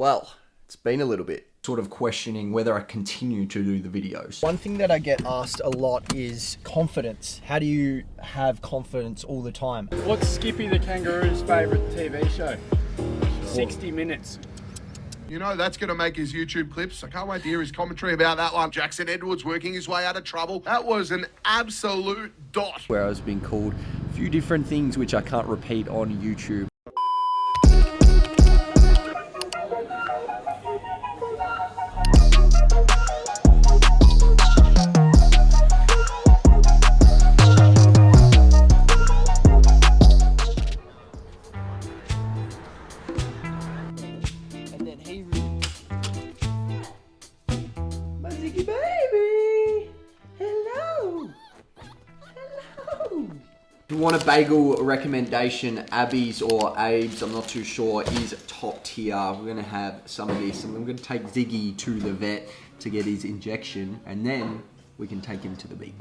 Well, it's been a little bit. Sort of questioning whether I continue to do the videos. One thing that I get asked a lot is confidence. How do you have confidence all the time? What's Skippy the Kangaroos' favourite TV show? 60 Minutes. You know, that's going to make his YouTube clips. I can't wait to hear his commentary about that one. Jackson Edwards working his way out of trouble. That was an absolute dot. Where I was being called a few different things which I can't repeat on YouTube. Ziggy baby! Hello! Hello! If you want a bagel recommendation, Abby's or Abe's, I'm not too sure, is top tier. We're going to have some of this. I'm going to take Ziggy to the vet to get his injection, and then we can take him to the beach.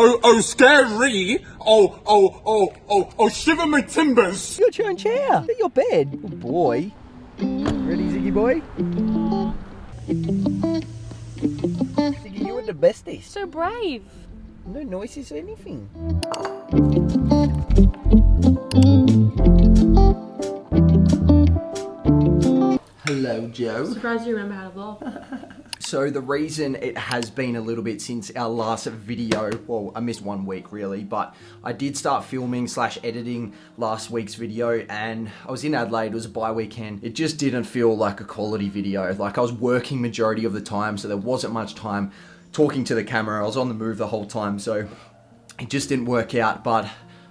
Oh, scary! Oh, shiver my timbers! Your own chair. At your bed. Good boy. Ready, Ziggy boy? Ziggy, you were the bestest. So brave. No noises or anything. Hello, Joe. Surprised you remember how to vlog. So the reason it has been a little bit since our last video, well, I missed 1 week really, but I did start filming / editing last week's video, and I was in Adelaide. It was a bye weekend. It just didn't feel like a quality video. Like, I was working majority of the time, so there wasn't much time talking to the camera. I was on the move the whole time, so it just didn't work out. But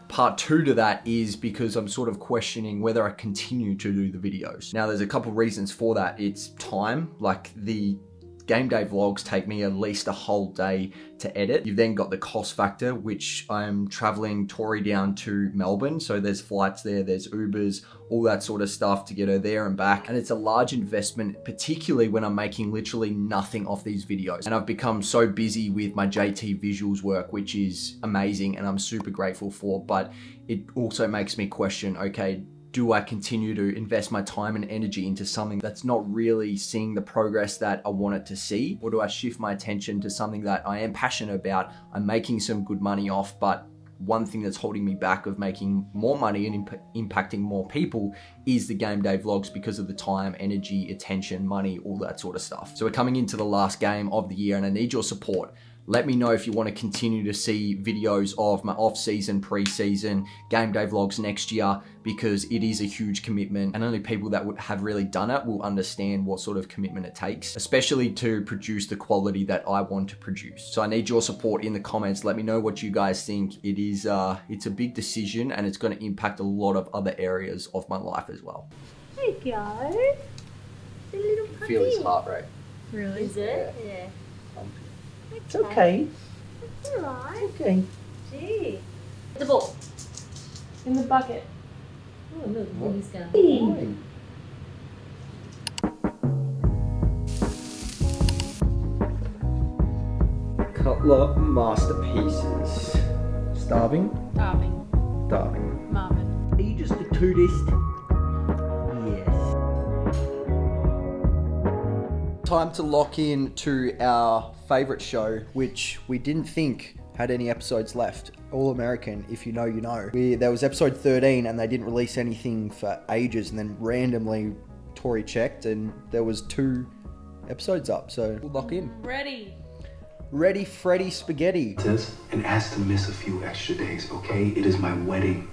part 2 to that is because I'm sort of questioning whether I continue to do the videos. Now, there's a couple reasons for that. It's time. Like, the game day vlogs take me at least a whole day to edit. You've then got the cost factor, which I'm traveling Tori down to Melbourne. So there's flights there, there's Ubers, all that sort of stuff to get her there and back. And it's a large investment, particularly when I'm making literally nothing off these videos. And I've become so busy with my JT visuals work, which is amazing and I'm super grateful for. But it also makes me question, okay, do I continue to invest my time and energy into something that's not really seeing the progress that I want it to see? Or do I shift my attention to something that I am passionate about, I'm making some good money off, but one thing that's holding me back of making more money and impacting more people is the game day vlogs because of the time, energy, attention, money, all that sort of stuff. So we're coming into the last game of the year and I need your support. Let me know if you want to continue to see videos of my off-season, pre-season, game day vlogs next year, because it is a huge commitment and only people that would have really done it will understand what sort of commitment it takes, especially to produce the quality that I want to produce. So I need your support in the comments. Let me know what you guys think. It's a big decision and it's going to impact a lot of other areas of my life as well. There you go. The little puppy. Feel his heart rate. Really? Is it? Yeah. It's okay. It's alright. Okay. Gee. The ball. In the bucket. Oh, look, Ziggy's going. Cutler masterpieces. Starving? Darving. Starving. Marvin. Are you just a tootist? Yes. Time to lock in to our favourite show, which we didn't think had any episodes left. All American, if you know, you know. There was episode 13 and they didn't release anything for ages, and then randomly Tori checked and there was 2 episodes up, so we'll lock in. Ready. Ready, Freddy Spaghetti. And ask to miss a few extra days, okay? It is my wedding.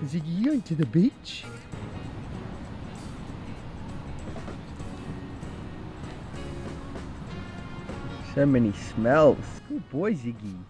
Ziggy, you going to the beach? So many smells. Good boy, Ziggy.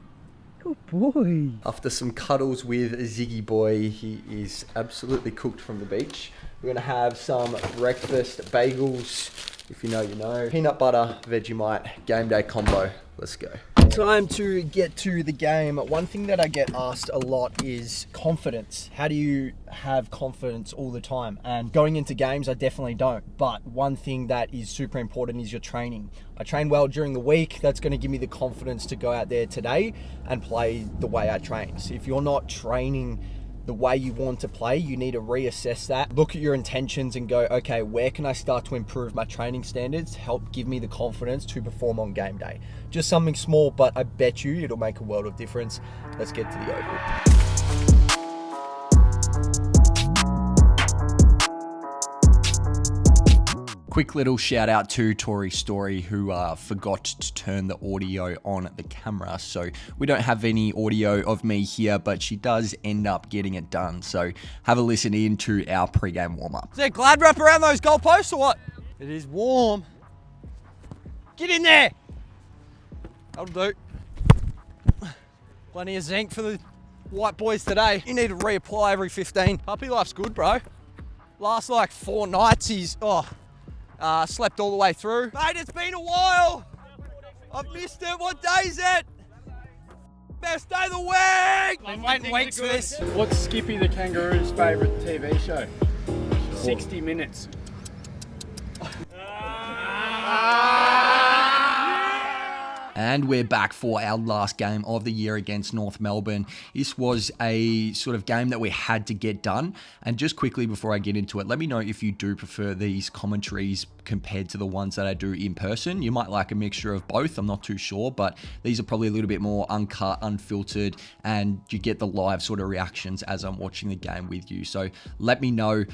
Good boy. After some cuddles with Ziggy boy, he is absolutely cooked from the beach. We're gonna have some breakfast bagels, if you know, you know. Peanut butter, Vegemite, game day combo. Let's go. Time to get to the game. One thing that I get asked a lot is confidence. How do you have confidence all the time? And going into games, I definitely don't. But one thing that is super important is your training. I train well during the week. That's going to give me the confidence to go out there today and play the way I train. So if you're not training the way you want to play, you need to reassess that. Look at your intentions and go, okay, where can I start to improve my training standards? Help give me the confidence to perform on game day. Just something small, but I bet you it'll make a world of difference. Let's get to the Oval. Quick little shout out to Tori Story, who forgot to turn the audio on at the camera. So we don't have any audio of me here, but she does end up getting it done. So have a listen in to our pre-game warm-up. Is there glad wrap around those goalposts or what? It is warm. Get in there. That'll do. Plenty of zinc for the white boys today. You need to reapply every 15. Puppy life's good, bro. Last like 4 nights he's, slept all the way through. Mate, it's been a while. I've missed it. What day is it? Best day of the week. Been waiting weeks for this. What's Skippy the Kangaroos' favourite TV show? 60 Minutes. And we're back for our last game of the year against North Melbourne. This was a sort of game that we had to get done. And just quickly before I get into it, let me know if you do prefer these commentaries compared to the ones that I do in person. You might like a mixture of both, I'm not too sure, but these are probably a little bit more uncut, unfiltered, and you get the live sort of reactions as I'm watching the game with you. So let me know.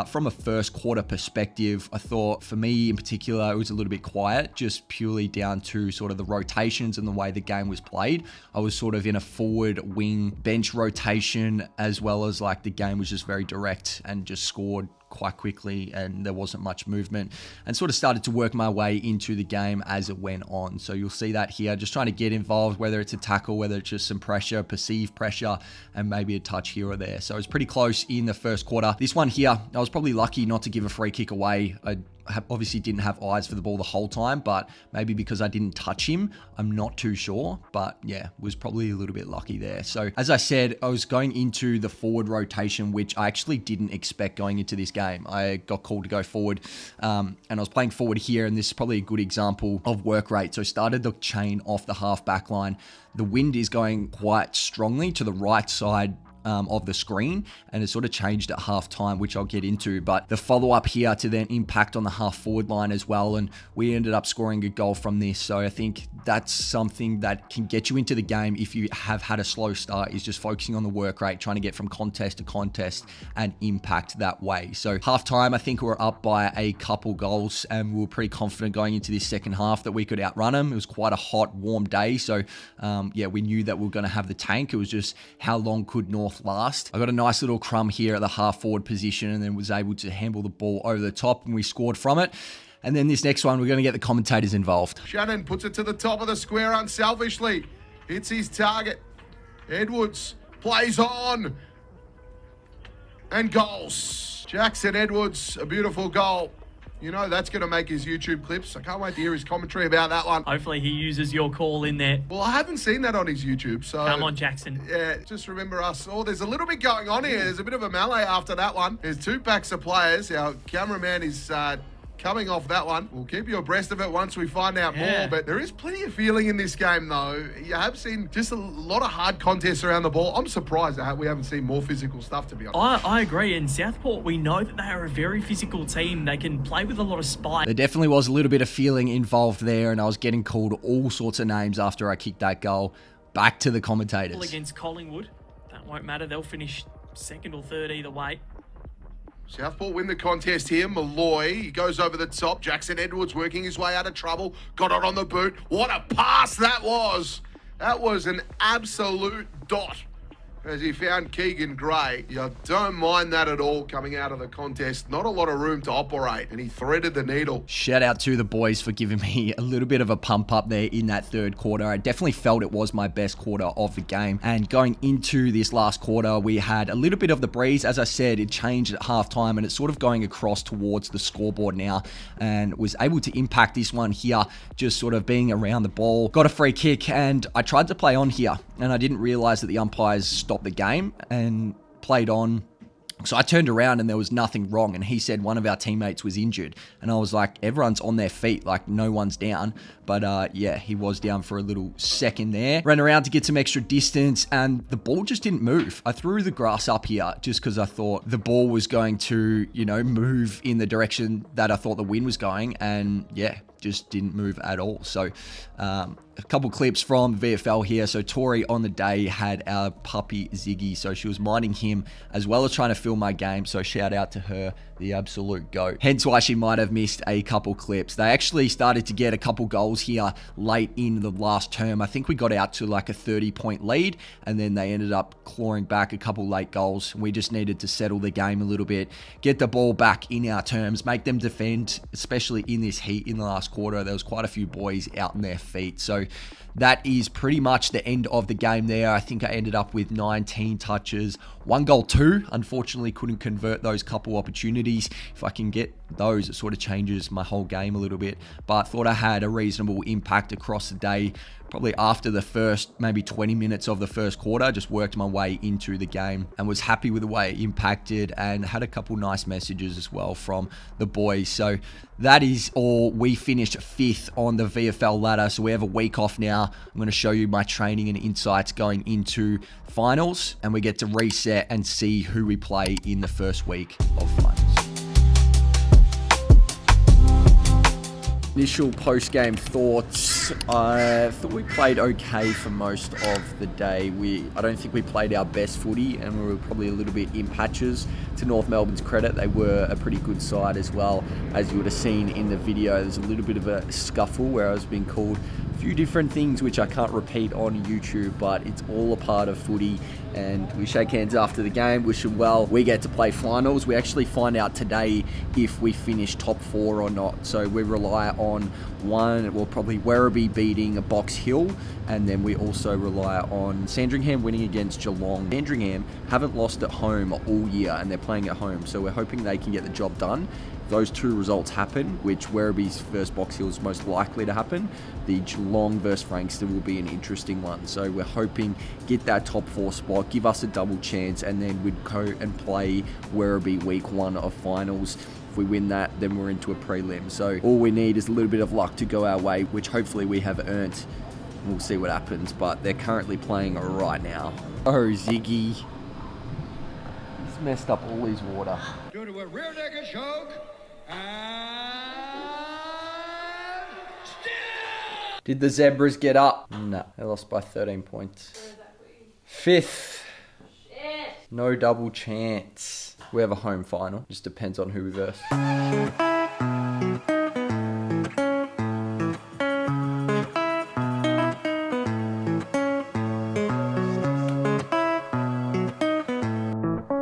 From a first quarter perspective, I thought for me in particular, it was a little bit quiet, just purely down to sort of the rotations and the way the game was played. I was sort of in a forward wing bench rotation, as well as like the game was just very direct and just scored quite quickly, and there wasn't much movement, and sort of started to work my way into the game as it went on. So you'll see that here, just trying to get involved, whether it's a tackle, whether it's just some pressure, perceived pressure, and maybe a touch here or there. So it was pretty close in the first quarter. This one here, I was probably lucky not to give a free kick away. I obviously didn't have eyes for the ball the whole time, but maybe because I didn't touch him, I'm not too sure. But yeah, was probably a little bit lucky there. So as I said, I was going into the forward rotation, which I actually didn't expect going into this game. I got called to go forward, and I was playing forward here, and this is probably a good example of work rate. So I started the chain off the half back line. The wind is going quite strongly to the right side of the screen, and it sort of changed at half time, which I'll get into. But the follow up here to then impact on the half forward line as well, and we ended up scoring a goal from this. So I think that's something that can get you into the game if you have had a slow start, is just focusing on the work rate, trying to get from contest to contest and impact that way. So half time, I think we were up by a couple goals, and we were pretty confident going into this second half that we could outrun them. It was quite a hot, warm day, so yeah, we knew that we were going to have the tank. It was just how long could North last. I got a nice little crumb here at the half forward position, and then was able to handle the ball over the top, and we scored from it. And then this next one, we're going to get the commentators involved. Shannon puts it to the top of the square unselfishly. Hits his target. Edwards plays on. And goals. Jackson Edwards, a beautiful goal. You know, that's going to make his YouTube clips. I can't wait to hear his commentary about that one. Hopefully he uses your call in there. Well, I haven't seen that on his YouTube, so... Come on, Jackson. Yeah, just remember us. Oh, there's a little bit going on here. There's a bit of a melee after that one. There's 2 packs of players. Our cameraman is coming off that one. We'll keep you abreast of it once we find out more. But there is plenty of feeling in this game, though. You have seen just a lot of hard contests around the ball. I'm surprised that we haven't seen more physical stuff, to be honest. I agree. In Southport, we know that they are a very physical team. They can play with a lot of spite. There definitely was a little bit of feeling involved there, and I was getting called all sorts of names after I kicked that goal. Back to the commentators. Against Collingwood, that won't matter. They'll finish second or third either way. Southport win the contest here. Malloy, he goes over the top. Jackson Edwards working his way out of trouble. Got it on the boot. What a pass that was. That was an absolute dot. as he found Keegan Gray. You don't mind that at all coming out of the contest. Not a lot of room to operate, and he threaded the needle. Shout out to the boys for giving me a little bit of a pump up there in that third quarter. I definitely felt it was my best quarter of the game. And going into this last quarter, we had a little bit of the breeze. As I said, it changed at halftime, and it's sort of going across towards the scoreboard now, and was able to impact this one here, just sort of being around the ball. Got a free kick, and I tried to play on here, and I didn't realize that the umpires stopped the game and played on. So I turned around and there was nothing wrong, and he said one of our teammates was injured, and I was like, everyone's on their feet, like no one's down. But yeah, he was down for a little second there. Ran around to get some extra distance, and the ball just didn't move. I threw the grass up here just because I thought the ball was going to, you know, move in the direction that I thought the wind was going, and yeah, just didn't move at all. So a couple clips from VFL here. So Tori on the day had our puppy Ziggy, so she was minding him as well as trying to film my game, so shout out to her, the absolute goat. Hence why she might have missed a couple clips. They actually started to get a couple goals here late in the last term. I think we got out to like a 30-point lead, and then they ended up clawing back a couple late goals. We just needed to settle the game a little bit, get the ball back in our terms, make them defend, especially in this heat in the last quarter. There was quite a few boys out on their feet. So that is pretty much the end of the game there. I think I ended up with 19 touches, 1 goal, 2. Unfortunately, couldn't convert those couple opportunities. If I can get those, it sort of changes my whole game a little bit. But thought I had a reasonable impact across the day. Probably after the first maybe 20 minutes of the first quarter, just worked my way into the game and was happy with the way it impacted, and had a couple nice messages as well from the boys. So that is all. We finished 5th on the VFL ladder, so we have a week off now. I'm going to show you my training and insights going into finals, and we get to reset and see who we play in the first week of finals. Initial post-game thoughts. I thought we played okay for most of the day. I don't think we played our best footy, and we were probably a little bit in patches. To North Melbourne's credit, they were a pretty good side as well. As you would have seen in the video, there's a little bit of a scuffle where I was being called a few different things which I can't repeat on YouTube, but it's all a part of footy, and we shake hands after the game, wish them well. We get to play finals. We actually find out today if we finish top 4 or not. So we rely on probably Werribee beating Box Hill, and then we also rely on Sandringham winning against Geelong. Sandringham haven't lost at home all year, and they're playing at home, so we're hoping they can get the job done. If those 2 results happen, which Werribee's versus Box Hill is most likely to happen, the Geelong versus Frankston will be an interesting one. So we're hoping get that top 4 spot, give us a double chance, and then we'd go and play Werribee week 1 of finals. If we win that, then we're into a prelim. So all we need is a little bit of luck to go our way, which hopefully we have earned. We'll see what happens, but they're currently playing right now. Oh, Ziggy. He's messed up all his water. Due to a rear naked choke, Did the Zebras get up? No, they lost by 13 points. 5th. No double chance. We have a home final. Just depends on who we verse.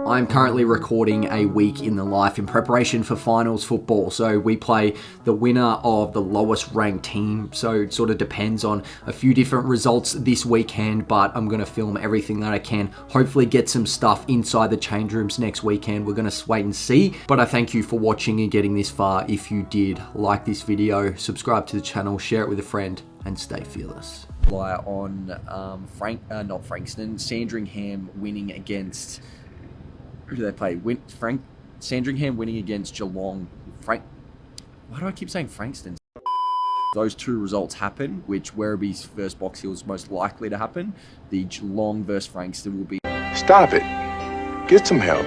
I'm currently recording a week in the life in preparation for finals football. So we play the winner of the lowest ranked team. So it sort of depends on a few different results this weekend, but I'm going to film everything that I can. Hopefully get some stuff inside the change rooms next weekend. We're going to wait and see. But I thank you for watching and getting this far. If you did like this video, subscribe to the channel, share it with a friend, and stay fearless. Rely on not Frankston, Sandringham winning against... Who do they play? Sandringham winning against Geelong. Why do I keep saying Frankston? Those 2 results happen, which Werribee's versus Box Hill is most likely to happen. The Geelong versus Frankston will be... Stop it. Get some help.